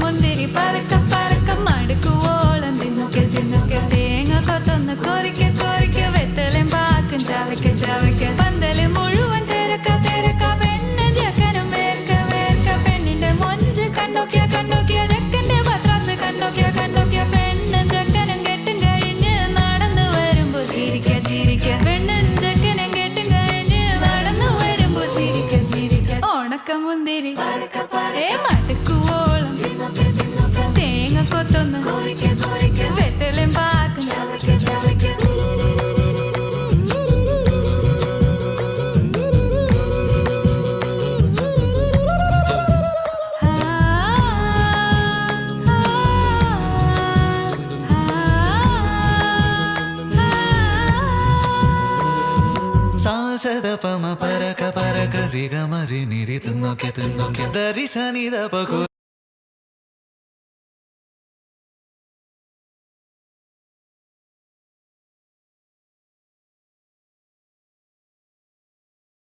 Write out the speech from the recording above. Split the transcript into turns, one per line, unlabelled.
മുന്തിരി പറക്ക പറക്ക മടുക്കുവോളം തിന്നുക്കെ തിന്നുക്കെ തേങ്ങ കൊത്തൊന്ന് കൊറിക്ക കൊറിക്ക വെത്തലും പാക്കും ചവയ്ക്ക ചവയ്ക്ക പന്തല് മുഴുവൻ തിരക്ക തിരക്ക പെണ്ണ് ജക്കനും വേർക്ക വേർക്ക പെണ്ണിന്റെ മൊഞ്ച് കണ്ടോക്കിയ കണ്ടോക്കിയ ജക്കന്റെ പത്രാസ് കണ്ടോക്കിയ കണ്ടോക്കിയ പെണ്ണും ജക്കനും കെട്ടും കഴിഞ്ഞ് നടന്നു വരുമ്പോ ചിരിക്ക ചിരിക്ക പെണ്ണും ജക്കനും കെട്ടും കഴിഞ്ഞ് നടന്നു വരുമ്പോ ചിരിക്ക ചിരിക്ക ഉണക്ക മുന്തിരി മടുക്കുവോളം തേങ്ങ കൊത്തൊന്ന് വെത്തലും പാക്കും
സാസദപമ പരക പരക രിഗമരി നിരി തിന്നൊക്കെ തിന്നൊക്കെ ദരി സനിദ പകു